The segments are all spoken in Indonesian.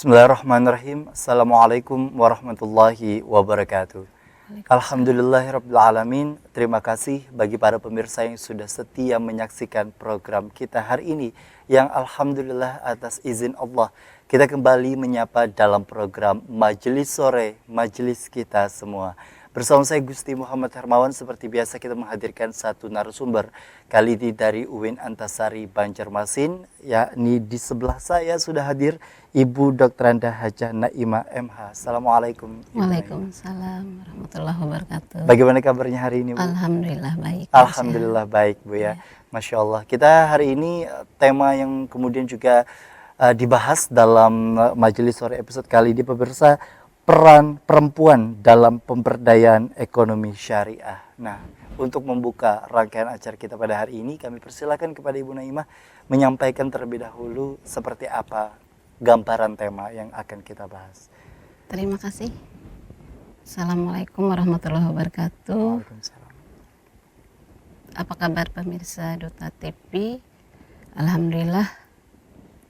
Bismillahirrahmanirrahim. Assalamualaikum warahmatullahi wabarakatuh. Alhamdulillahirrabbilalamin. Terima kasih bagi para pemirsa yang sudah setia menyaksikan program kita hari ini, yang alhamdulillah atas izin Allah kita kembali menyapa dalam program Majelis Sore, majelis kita semua. Bersama saya Gusti Muhammad Hermawan, seperti biasa kita menghadirkan satu narasumber. Kali ini dari UIN Antasari Banjarmasin, yakni di sebelah saya sudah hadir Ibu Dr. Anda Hajah Naimah MH. Assalamualaikum. Waalaikumsalam warahmatullahi wabarakatuh. Bagaimana kabarnya hari ini, Bu? Alhamdulillah baik. Alhamdulillah baik, Bu ya. Masya Allah. Kita hari ini tema yang kemudian juga dibahas dalam Majelis Sore episode kali ini, pemirsa, peran perempuan dalam pemberdayaan ekonomi syariah. Nah, untuk membuka rangkaian acara kita pada hari ini, kami persilakan kepada Ibu Naimah menyampaikan terlebih dahulu seperti apa gambaran tema yang akan kita bahas. Terima kasih. Assalamualaikum warahmatullahi wabarakatuh. Waalaikumsalam. Apa kabar pemirsa Duta TV? Alhamdulillah,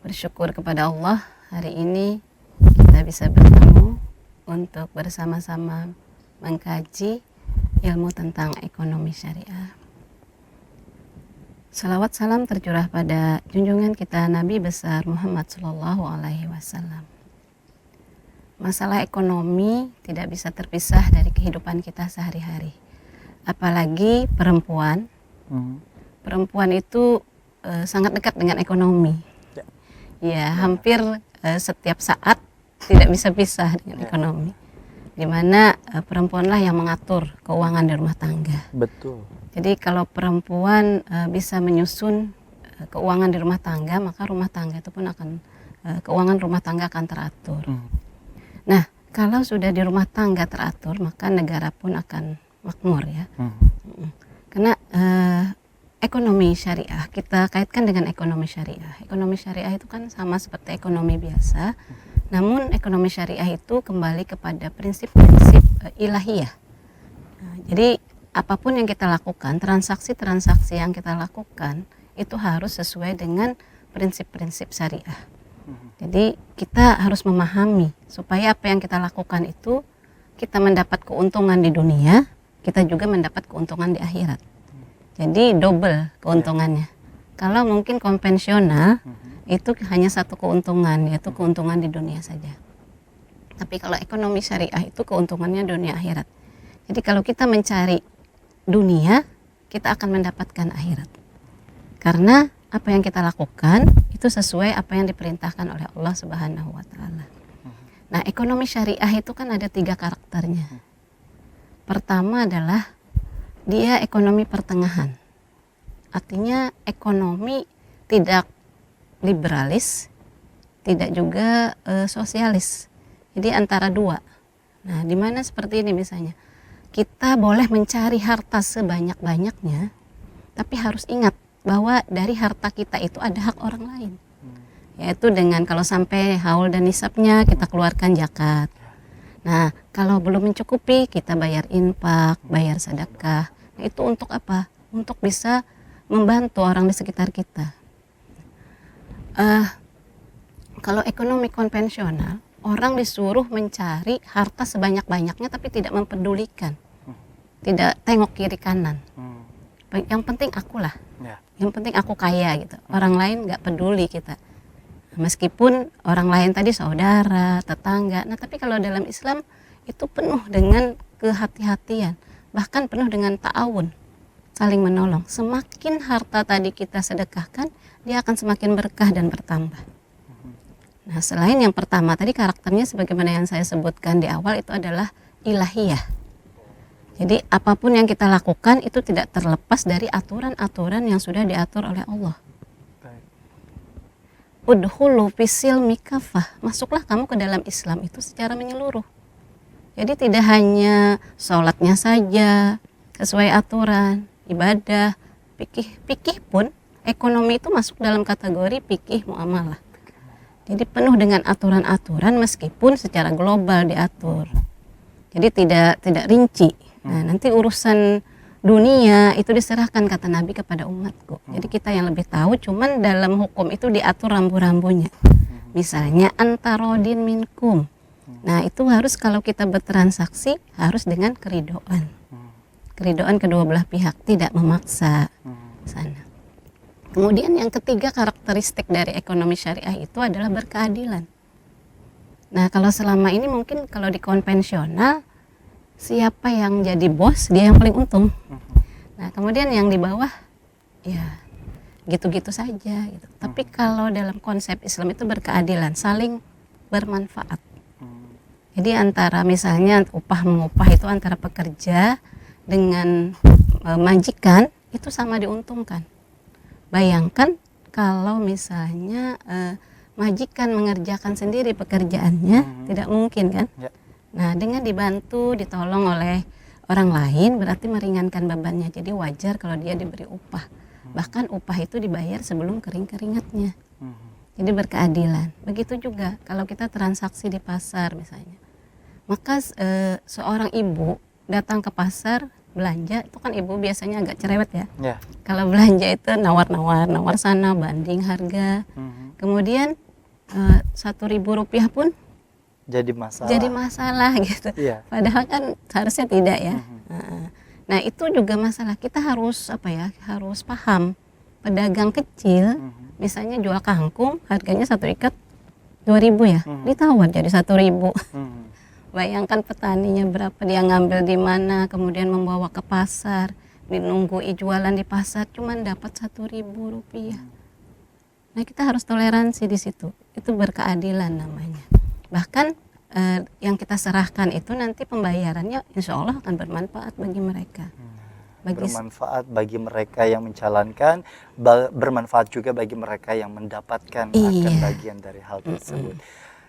bersyukur kepada Allah hari ini kita bisa bertemu untuk bersama-sama mengkaji ilmu tentang ekonomi syariah. Salawat salam tercurah pada junjungan kita Nabi besar Muhammad Sallallahu Alaihi Wasallam. Masalah ekonomi tidak bisa terpisah dari kehidupan kita sehari-hari. Apalagi perempuan. Perempuan itu sangat dekat dengan ekonomi. Ya, hampir setiap saat tidak bisa pisah dengan ekonomi, di mana perempuanlah yang mengatur keuangan di rumah tangga. Betul. Jadi kalau perempuan bisa menyusun keuangan di rumah tangga, maka rumah tangga itu pun akan keuangan rumah tangga akan teratur. Nah, kalau sudah di rumah tangga teratur, maka negara pun akan makmur ya. Karena ekonomi syariah, kita kaitkan dengan ekonomi syariah. Ekonomi syariah itu kan sama seperti ekonomi biasa. Namun ekonomi syariah itu kembali kepada prinsip-prinsip ilahiyah. Nah, jadi apapun yang kita lakukan, transaksi-transaksi yang kita lakukan itu harus sesuai dengan prinsip-prinsip syariah. Jadi kita harus memahami supaya apa yang kita lakukan itu kita mendapat keuntungan di dunia, kita juga mendapat keuntungan di akhirat. Jadi double keuntungannya. Kalau mungkin konvensional itu hanya satu keuntungan, yaitu keuntungan di dunia saja. Tapi kalau ekonomi syariah itu keuntungannya dunia akhirat. Jadi kalau kita mencari dunia, kita akan mendapatkan akhirat. Karena apa yang kita lakukan itu sesuai apa yang diperintahkan oleh Allah Subhanahu wa taala. Nah, ekonomi syariah itu kan ada 3 karakternya. Pertama adalah dia ekonomi pertengahan. Artinya ekonomi tidak liberalis, tidak juga sosialis. Jadi antara 2. Nah, di mana seperti ini misalnya, kita boleh mencari harta sebanyak-banyaknya, tapi harus ingat bahwa dari harta kita itu ada hak orang lain. Yaitu dengan kalau sampai haul dan nisabnya kita keluarkan zakat. Nah, kalau belum mencukupi kita bayar infak, bayar sedekah. Nah, itu untuk apa? Untuk bisa membantu orang di sekitar kita. Kalau ekonomi konvensional, orang disuruh mencari harta sebanyak-banyaknya tapi tidak mempedulikan, tidak tengok kiri kanan. Yang penting akulah, yang penting aku kaya gitu. Orang lain nggak peduli kita. Meskipun orang lain tadi saudara, tetangga. Nah, tapi kalau dalam Islam itu penuh dengan kehati-hatian, bahkan penuh dengan ta'awun, saling menolong. Semakin harta tadi kita sedekahkan, dia akan semakin berkah dan bertambah. Nah, selain yang pertama tadi karakternya sebagaimana yang saya sebutkan di awal itu adalah ilahiyah. Jadi apapun yang kita lakukan itu tidak terlepas dari aturan-aturan yang sudah diatur oleh Allah. Udhulu fisil mikafah, masuklah kamu ke dalam Islam itu secara menyeluruh. Jadi tidak hanya sholatnya saja sesuai aturan, ibadah, fikih pun ekonomi itu masuk dalam kategori fikih muamalah. Jadi penuh dengan aturan-aturan meskipun secara global diatur. Jadi tidak rinci. Nah, nanti urusan dunia itu diserahkan kata Nabi kepada umatku. Jadi kita yang lebih tahu, cuman dalam hukum itu diatur rambu-rambunya. Misalnya antarodin minkum. Nah, itu harus kalau kita bertransaksi harus dengan keridoan. Keridoan kedua belah pihak, tidak memaksa sana. Kemudian yang ketiga karakteristik dari ekonomi syariah itu adalah berkeadilan. Nah, kalau selama ini mungkin kalau di konvensional siapa yang jadi bos dia yang paling untung. Nah, kemudian yang di bawah ya gitu-gitu saja gitu. Tapi kalau dalam konsep Islam itu berkeadilan, saling bermanfaat. Jadi antara misalnya upah mengupah itu antara pekerja dengan majikan itu sama diuntungkan. Bayangkan kalau misalnya majikan mengerjakan sendiri pekerjaannya, tidak mungkin kan? Ya. Nah, dengan dibantu, ditolong oleh orang lain berarti meringankan bebannya. Jadi wajar kalau dia diberi upah. Bahkan upah itu dibayar sebelum keringatnya. Jadi berkeadilan. Begitu juga kalau kita transaksi di pasar misalnya. Maka seorang ibu datang ke pasar belanja, itu kan ibu biasanya agak cerewet ya. Yeah. Kalau belanja itu nawar sana, banding harga. Kemudian Rp1.000 pun jadi masalah gitu. Yeah. Padahal kan seharusnya tidak ya. Nah, itu juga masalah. Kita harus harus paham. Pedagang kecil misalnya jual kangkung harganya 1 ikat 2.000 ya. Ditawar jadi 1.000. Bayangkan petaninya berapa dia ngambil di mana, kemudian membawa ke pasar, menunggu jualan di pasar cuman dapat Rp1.000. Nah, kita harus toleransi di situ. Itu berkeadilan namanya. Bahkan yang kita serahkan itu nanti pembayarannya insya Allah akan bermanfaat bagi mereka. Bermanfaat bagi mereka yang menjalankan, bermanfaat juga bagi mereka yang mendapatkan akan bagian dari hal tersebut.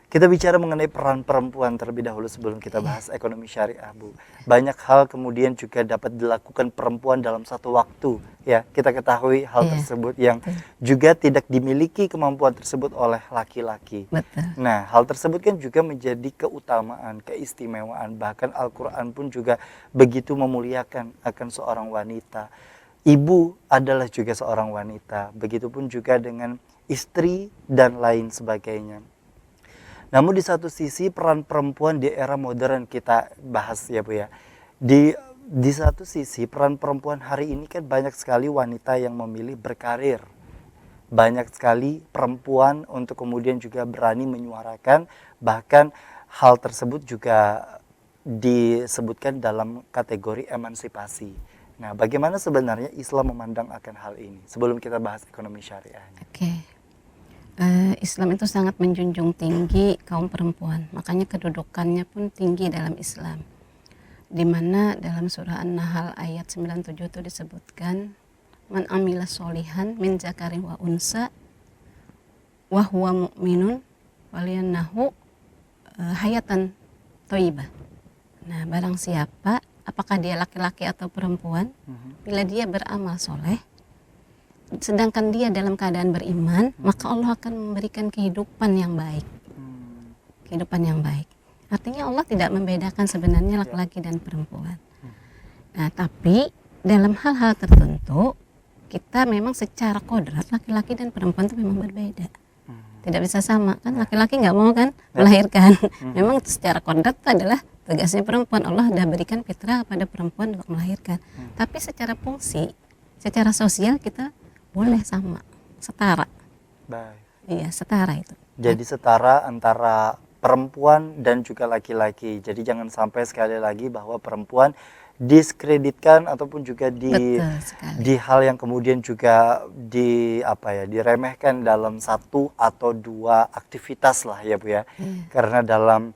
Kita bicara mengenai peran perempuan terlebih dahulu sebelum kita bahas ekonomi syariah, Bu. Banyak hal kemudian juga dapat dilakukan perempuan dalam satu waktu, ya. Kita ketahui hal tersebut yang juga tidak dimiliki kemampuan tersebut oleh laki-laki. Nah, hal tersebut kan juga menjadi keutamaan, keistimewaan. Bahkan Al-Quran pun juga begitu memuliakan akan seorang wanita. Ibu adalah juga seorang wanita. Begitupun juga dengan istri dan lain sebagainya. Namun di satu sisi peran perempuan di era modern kita bahas ya Bu ya. Di satu sisi peran perempuan hari ini kan banyak sekali wanita yang memilih berkarir. Banyak sekali perempuan untuk kemudian juga berani menyuarakan, bahkan hal tersebut juga disebutkan dalam kategori emansipasi. Nah, bagaimana sebenarnya Islam memandang akan hal ini sebelum kita bahas ekonomi syariah? Islam itu sangat menjunjung tinggi kaum perempuan, makanya kedudukannya pun tinggi dalam Islam. Di mana dalam surah An-Nahl ayat 97 itu disebutkan, man amila solihan min zakarin wa unsa wa huwa mu'minun waliyannahu hayatan thayyibah. Nah, barang siapa, apakah dia laki-laki atau perempuan, bila dia beramal soleh sedangkan dia dalam keadaan beriman, maka Allah akan memberikan kehidupan yang baik. Kehidupan yang baik. Artinya Allah tidak membedakan sebenarnya laki-laki dan perempuan. Nah, tapi dalam hal-hal tertentu kita memang secara kodrat laki-laki dan perempuan itu memang berbeda. Tidak bisa sama kan, laki-laki nggak mau kan melahirkan. Memang secara kodrat itu adalah tegasnya perempuan. Allah sudah berikan fitrah kepada perempuan untuk melahirkan. Tapi secara fungsi, secara sosial kita boleh sama, setara. Baik. Iya, setara itu. Jadi setara antara perempuan dan juga laki-laki. Jadi jangan sampai sekali lagi bahwa perempuan diskreditkan ataupun juga di hal yang kemudian juga diremehkan dalam satu atau dua aktivitas lah ya Bu ya. Karena dalam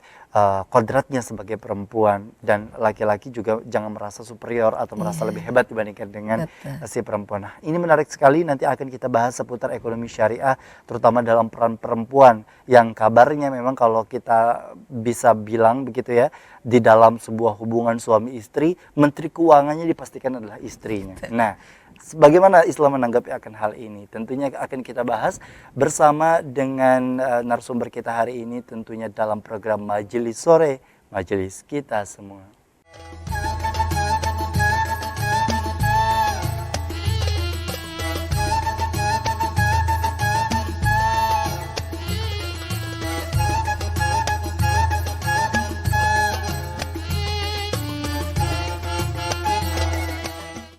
kodratnya sebagai perempuan, dan laki-laki juga jangan merasa superior atau merasa lebih hebat dibandingkan dengan si perempuan. Nah, ini menarik sekali, nanti akan kita bahas seputar ekonomi syariah terutama dalam peran perempuan yang kabarnya memang kalau kita bisa bilang begitu ya, di dalam sebuah hubungan suami istri, menteri keuangannya dipastikan adalah istrinya. Nah, bagaimana Islam menanggapi akan hal ini? Tentunya akan kita bahas bersama dengan narasumber kita hari ini, tentunya dalam program Majelis Sore, Majelis Kita Semua.